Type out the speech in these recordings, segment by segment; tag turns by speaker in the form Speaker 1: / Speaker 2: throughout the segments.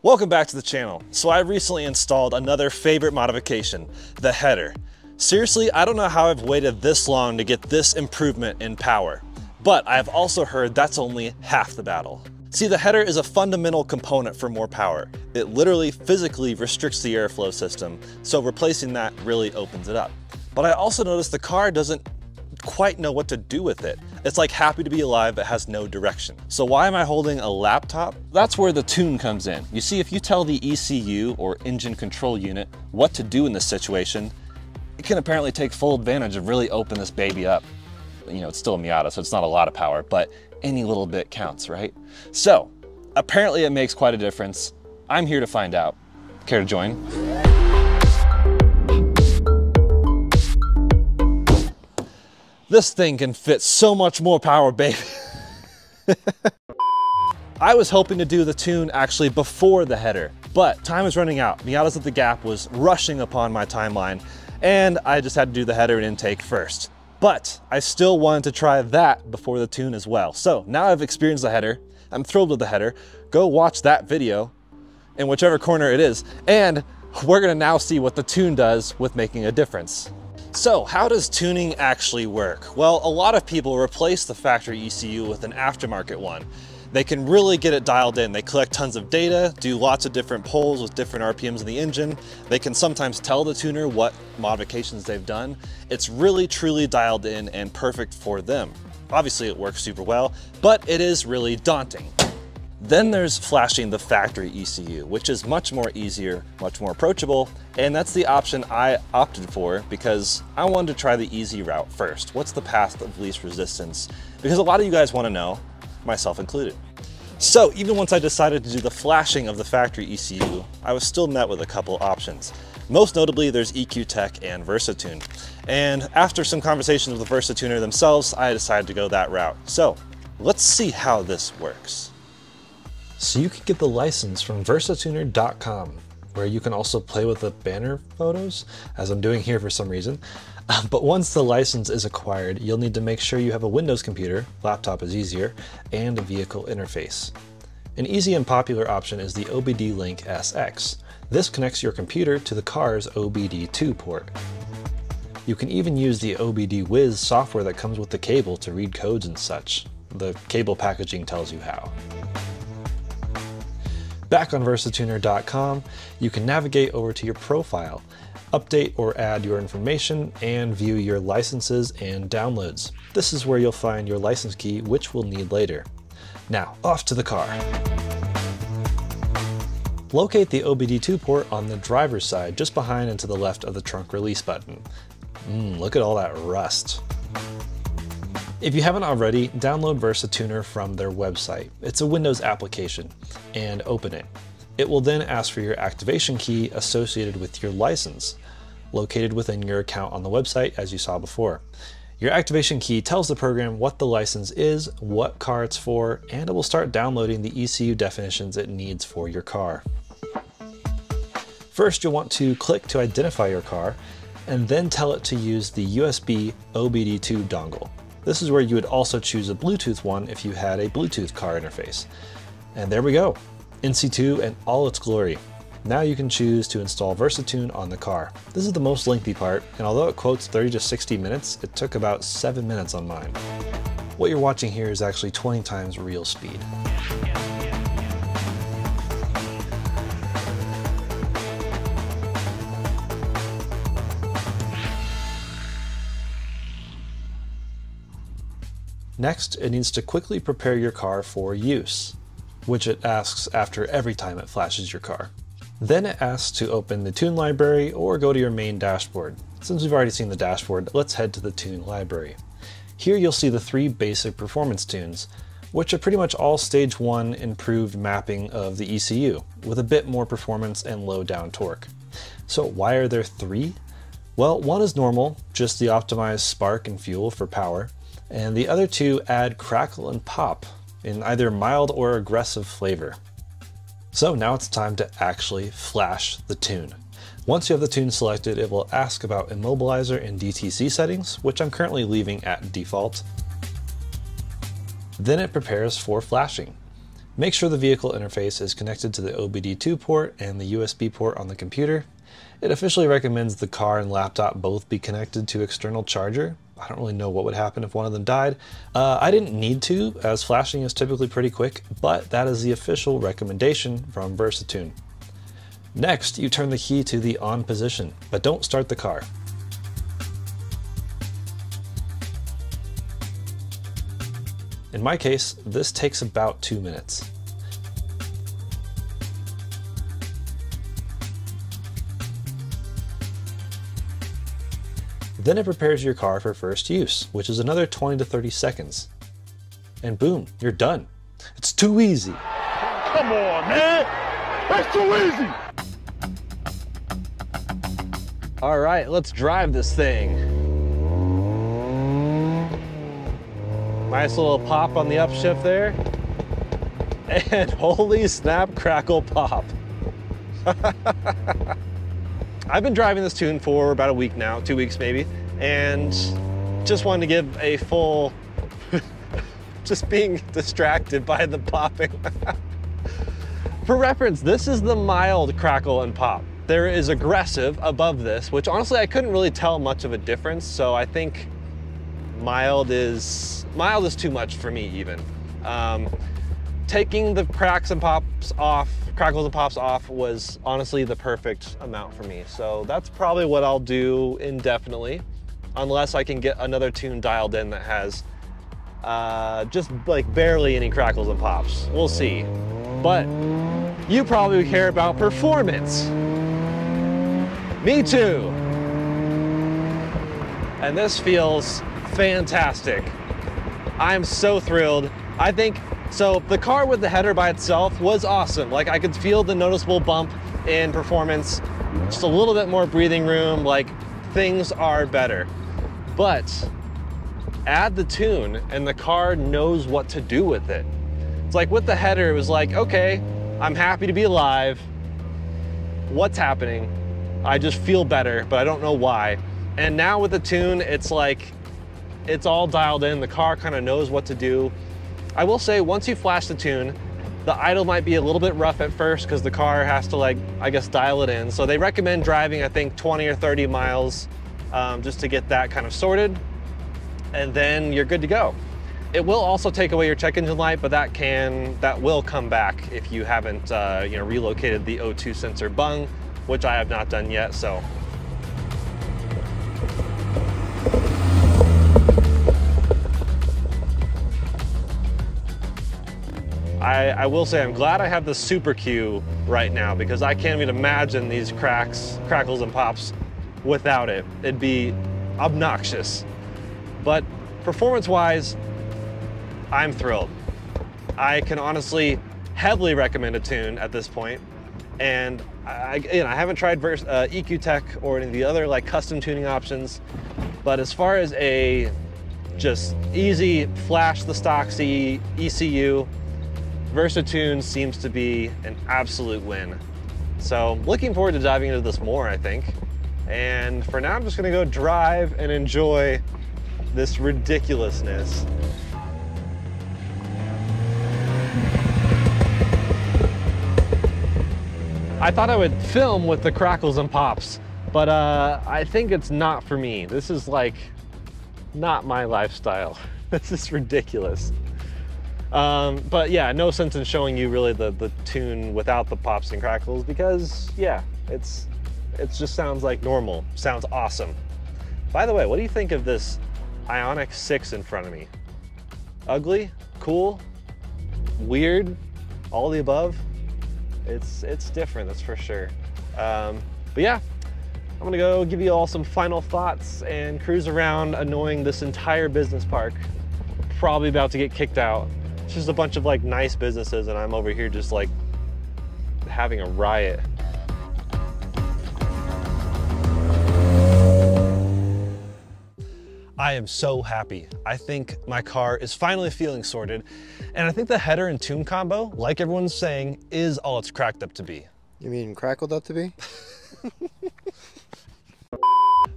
Speaker 1: Welcome back to the channel. So I recently installed another favorite modification, the header. Seriously, I don't know how I've waited this long to get this improvement in power, but I've also heard that's only half the battle. See, the header is a fundamental component for more power. It literally physically restricts the airflow system, so replacing that really opens it up. But I also noticed the car doesn't quite know what to do with it. It's like happy to be alive but has no direction. So why am I holding a laptop? That's where the tune comes in. You see, if you tell the ECU or engine control unit what to do in this situation, it can apparently take full advantage and really open this baby up. You know, it's still a Miata, so it's not a lot of power, but any little bit counts, right? So apparently it makes quite a difference. I'm here to find out. Care to join? This thing can fit so much more power, baby. I was hoping to do the tune actually before the header, but time is running out. Miatas at the Gap was rushing upon my timeline, and I just had to do the header and intake first. But I still wanted to try that before the tune as well. So now I've experienced the header, I'm thrilled with the header. Go watch that video in whichever corner it is, and we're gonna now see what the tune does with making a difference. So how does tuning actually work? Well, a lot of people replace the factory ECU with an aftermarket one. They can really get it dialed in. They collect tons of data, do lots of different polls with different RPMs in the engine. They can sometimes tell the tuner what modifications they've done. It's really truly dialed in and perfect for them. Obviously it works super well, but it is really daunting. Then there's flashing the factory ECU, which is much more easier, much more approachable, and that's the option I opted for because I wanted to try the easy route first. What's the path of least resistance? Because a lot of you guys want to know, myself included. So even once I decided to do the flashing of the factory ECU, I was still met with a couple options. Most notably, there's EQ Tech and VersaTuner. And after some conversations with the VersaTuner themselves, I decided to go that route. So let's see how this works. So you can get the license from VersaTuner.com, where you can also play with the banner photos, as I'm doing here for some reason. But once the license is acquired, you'll need to make sure you have a Windows computer, laptop is easier, and a vehicle interface. An easy and popular option is the OBD-Link SX. This connects your computer to the car's OBD2 port. You can even use the OBD-Wiz software that comes with the cable to read codes and such. The cable packaging tells you how. Back on VersaTuner.com, you can navigate over to your profile, update or add your information, and view your licenses and downloads. This is where you'll find your license key, which we'll need later. Now, off to the car. Locate the OBD2 port on the driver's side, just behind and to the left of the trunk release button. Look at all that rust. If you haven't already, download VersaTuner from their website. It's a Windows application, and open it. It will then ask for your activation key associated with your license, located within your account on the website as you saw before. Your activation key tells the program what the license is, what car it's for, and it will start downloading the ECU definitions it needs for your car. First, you'll want to click to identify your car, and then tell it to use the USB OBD2 dongle. This is where you would also choose a Bluetooth one if you had a Bluetooth car interface. And there we go, NC2 in all its glory. Now you can choose to install VersaTuner on the car. This is the most lengthy part, and although it quotes 30 to 60 minutes, it took about 7 minutes on mine. What you're watching here is actually 20 times real speed. Next, it needs to quickly prepare your car for use, which it asks after every time it flashes your car. Then it asks to open the tune library or go to your main dashboard. Since we've already seen the dashboard, let's head to the tune library. Here you'll see the 3 basic performance tunes, which are pretty much all stage 1 improved mapping of the ECU, with a bit more performance and low down torque. So why are there 3? Well, one is normal, just the optimized spark and fuel for power, and the other 2 add crackle and pop in either mild or aggressive flavor. So now it's time to actually flash the tune. Once you have the tune selected, it will ask about immobilizer and DTC settings, which I'm currently leaving at default. Then it prepares for flashing. Make sure the vehicle interface is connected to the OBD2 port and the USB port on the computer. It officially recommends the car and laptop both be connected to external charger. I don't really know what would happen if one of them died. I didn't need to, as flashing is typically pretty quick, but that is the official recommendation from VersaTuner. Next, you turn the key to the on position, but don't start the car. In my case, this takes about 2 minutes. Then it prepares your car for first use, which is another 20 to 30 seconds. And boom, you're done. It's too easy.
Speaker 2: Come on, man! That's too easy!
Speaker 1: All right, let's drive this thing. Nice little pop on the upshift there. And holy snap, crackle, pop. I've been driving this tune for about a week now, 2 weeks maybe, and just wanted to give a full, just being distracted by the popping. For reference, this is the mild crackle and pop. There is aggressive above this, which honestly I couldn't really tell much of a difference, so I think mild is too much for me even. Taking the crackles and pops off was honestly the perfect amount for me. So that's probably what I'll do indefinitely, unless I can get another tune dialed in that has just like barely any crackles and pops. We'll see. But you probably care about performance. Me too. And this feels fantastic. I'm so thrilled. I think, so the car with the header by itself was awesome. Like I could feel the noticeable bump in performance, just a little bit more breathing room, like things are better. But add the tune and the car knows what to do with it. It's like with the header, it was like, okay, I'm happy to be alive. What's happening? I just feel better, but I don't know why. And now with the tune, it's like, it's all dialed in. The car kind of knows what to do. I will say, once you flash the tune, the idle might be a little bit rough at first because the car has to, like, I guess, dial it in. So they recommend driving, I think, 20 or 30 miles just to get that kind of sorted. And then you're good to go. It will also take away your check engine light, but that will come back if you haven't relocated the O2 sensor bung, which I have not done yet, so. I will say I'm glad I have the Super Q right now because I can't even imagine these crackles and pops without it. It'd be obnoxious. But performance-wise, I'm thrilled. I can honestly heavily recommend a tune at this point. And I haven't tried EQ Tech or any of the other like custom tuning options, but as far as a just easy flash the stock ECU, VersaTuner seems to be an absolute win. So looking forward to diving into this more, I think. And for now, I'm just gonna go drive and enjoy this ridiculousness. I thought I would film with the crackles and pops, but I think it's not for me. This is like not my lifestyle. This is ridiculous. But yeah, no sense in showing you really the tune without the pops and crackles because yeah, it just sounds like normal. Sounds awesome. By the way, what do you think of this Ioniq 6 in front of me? Ugly? Cool? Weird? All the above? It's different, that's for sure. But yeah, I'm gonna go give you all some final thoughts and cruise around annoying this entire business park. Probably about to get kicked out. It's just a bunch of like nice businesses and I'm over here just like having a riot. I am so happy. I think my car is finally feeling sorted. And I think the header and tune combo, like everyone's saying, is all it's cracked up to be.
Speaker 3: You mean crackled up to be?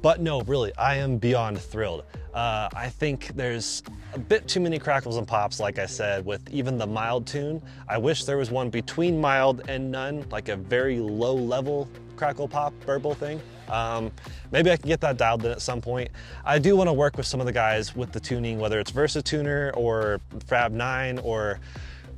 Speaker 1: But no, really, I am beyond thrilled. I think there's a bit too many crackles and pops, like I said, with even the mild tune. I wish there was one between mild and none, like a very low level crackle pop burble thing. Maybe I can get that dialed in at some point. I do want to work with some of the guys with the tuning, whether it's VersaTuner or Fab9 or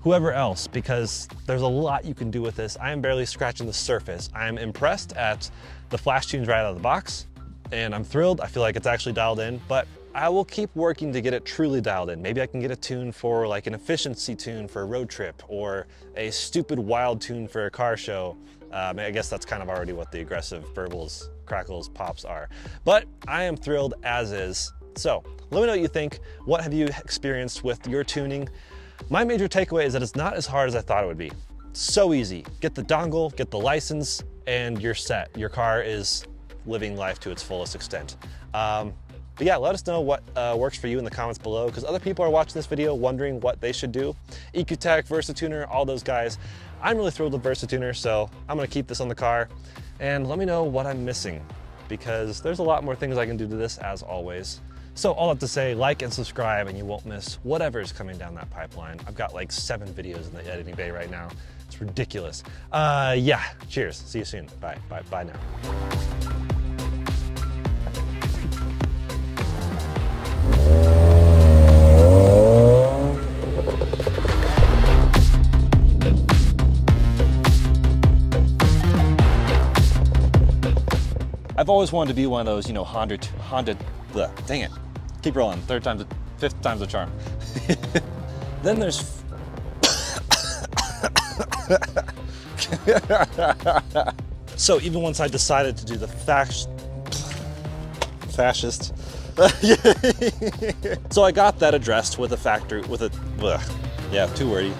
Speaker 1: whoever else, because there's a lot you can do with this. I am barely scratching the surface. I am impressed at the flash tunes right out of the box, and I'm thrilled. I feel like it's actually dialed in, but I will keep working to get it truly dialed in. Maybe I can get a tune for like an efficiency tune for a road trip, or a stupid wild tune for a car show. I guess that's kind of already what the aggressive burbles, crackles, pops are. But I am thrilled as is. So let me know what you think. What have you experienced with your tuning? My major takeaway is that it's not as hard as I thought it would be. So easy. Get the dongle, get the license, and you're set. Your car is living life to its fullest extent. But yeah, let us know what works for you in the comments below, because other people are watching this video wondering what they should do. EQTech, VersaTuner, all those guys. I'm really thrilled with VersaTuner, so I'm gonna keep this on the car. And let me know what I'm missing, because there's a lot more things I can do to this, as always. So all I have to say, like and subscribe, and you won't miss whatever is coming down that pipeline. I've got like 7 videos in the editing bay right now. It's ridiculous. Yeah, cheers. See you soon. Bye, bye, bye now. I've always wanted to be one of those, you know, Honda, dang it. Keep rolling, fifth time's the charm. Then there's, so even once I decided to do the fascist, so I got that addressed with a yeah, too wordy.